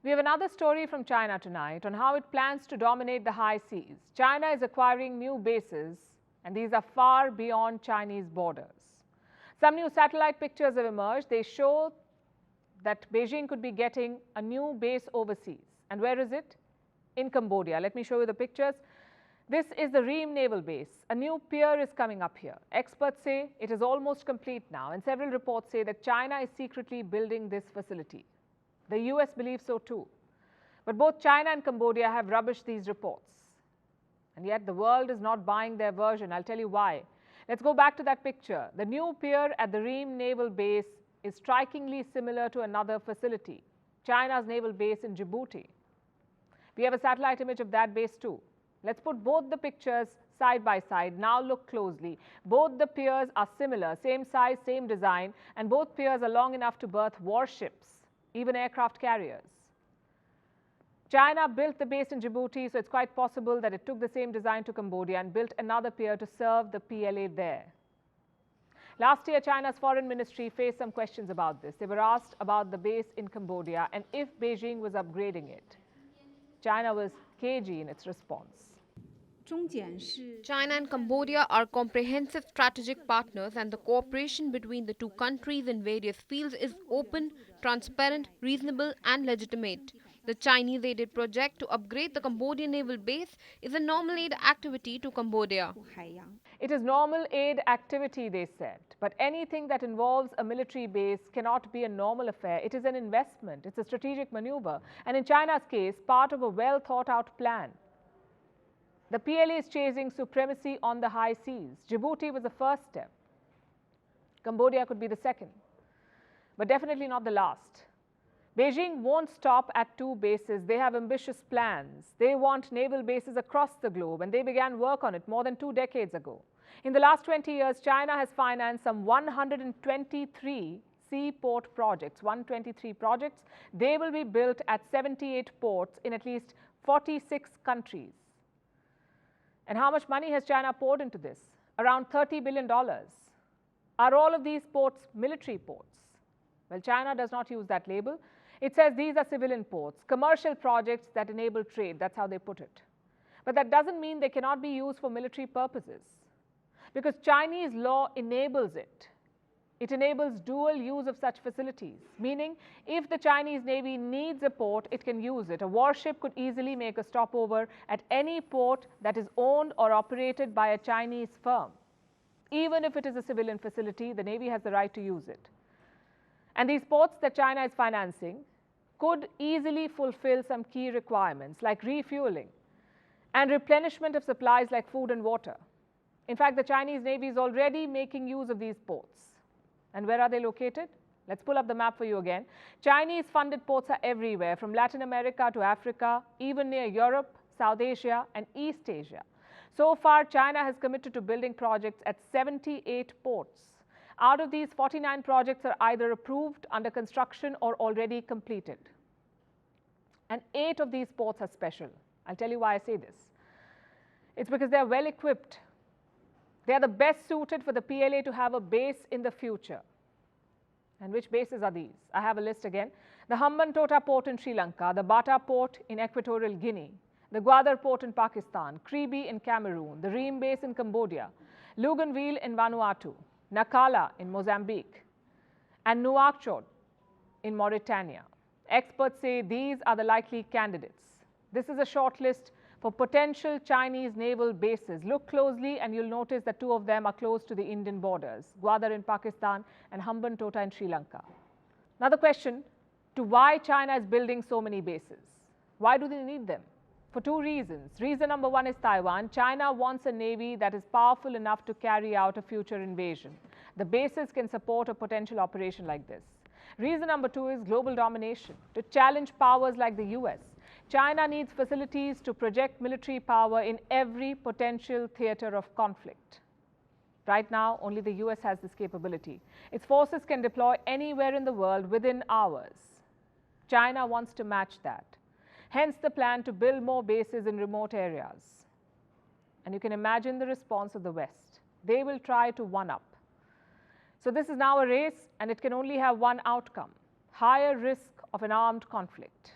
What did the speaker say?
We have another story from China tonight on how it plans to dominate the high seas. China is acquiring new bases, and these are far beyond Chinese borders. Some new satellite pictures have emerged. They show that Beijing could be getting a new base overseas. And where is it? In Cambodia. Let me show you the pictures. This is the Ream Naval Base. A new pier is coming up here. Experts say it is almost complete now, and several reports say that China is secretly building this facility. The US believes so too. But both China and Cambodia have rubbished these reports. And yet the world is not buying their version. I'll tell you why. Let's go back to that picture. The new pier at the Ream Naval Base is strikingly similar to another facility, China's naval base in Djibouti. We have a satellite image of that base too. Let's put both the pictures side by side. Now look closely. Both the piers are similar, same size, same design, and both piers are long enough to berth warships, even aircraft carriers. China built the base in Djibouti, so it's quite possible that it took the same design to Cambodia and built another pier to serve the PLA there. Last year, China's foreign ministry faced some questions about this. They were asked about the base in Cambodia and if Beijing was upgrading it. China was cagey in its response. China and Cambodia are comprehensive strategic partners, and the cooperation between the two countries in various fields is open, transparent, reasonable and legitimate. The Chinese-aided project to upgrade the Cambodian naval base is a normal aid activity to Cambodia. It is normal aid activity, they said. But anything that involves a military base cannot be a normal affair. It is an investment. It's a strategic maneuver. And in China's case, part of a well-thought-out plan. The PLA is chasing supremacy on the high seas. Djibouti was the first step. Cambodia could be the second, but definitely not the last. Beijing won't stop at two bases. They have ambitious plans. They want naval bases across the globe, and they began work on it more than 2 decades ago. In the last 20 years, China has financed some 123 seaport projects, 123 projects. They will be built at 78 ports in at least 46 countries. And how much money has China poured into this? Around $30 billion. Are all of these ports military ports? Well, China does not use that label. It says these are civilian ports, commercial projects that enable trade. That's how they put it. But that doesn't mean they cannot be used for military purposes, because Chinese law enables it. It enables dual use of such facilities, meaning if the Chinese Navy needs a port, it can use it. A warship could easily make a stopover at any port that is owned or operated by a Chinese firm. Even if it is a civilian facility, the Navy has the right to use it. And these ports that China is financing could easily fulfill some key requirements like refueling and replenishment of supplies like food and water. In fact, the Chinese Navy is already making use of these ports. And where are they located? Let's pull up the map for you again. Chinese-funded ports are everywhere, from Latin America to Africa, even near Europe, South Asia, and East Asia. So far, China has committed to building projects at 78 ports. Out of these, 49 projects are either approved, under construction, or already completed. And 8 of these ports are special. I'll tell you why I say this. It's because they're well equipped. They are the best suited for the PLA to have a base in the future. And which bases are these? I have a list again. The Hambantota port in Sri Lanka, the Bata port in Equatorial Guinea, the Gwadar port in Pakistan, Kribi in Cameroon, the Ream base in Cambodia, Luganville in Vanuatu, Nakala in Mozambique, and Nouakchott in Mauritania. Experts say these are the likely candidates. This is a short list for potential Chinese naval bases. Look closely and you'll notice that 2 of them are close to the Indian borders, Gwadar in Pakistan and Hambantota in Sri Lanka. Now the question to why China is building so many bases. Why do they need them? For 2 reasons. Reason number 1 is Taiwan. China wants a navy that is powerful enough to carry out a future invasion. The bases can support a potential operation like this. Reason number 2 is global domination, to challenge powers like the US. China needs facilities to project military power in every potential theater of conflict. Right now, only the US has this capability. Its forces can deploy anywhere in the world within hours. China wants to match that. Hence the plan to build more bases in remote areas. And you can imagine the response of the West. They will try to one-up. So this is now a race, and it can only have one outcome: higher risk of an armed conflict.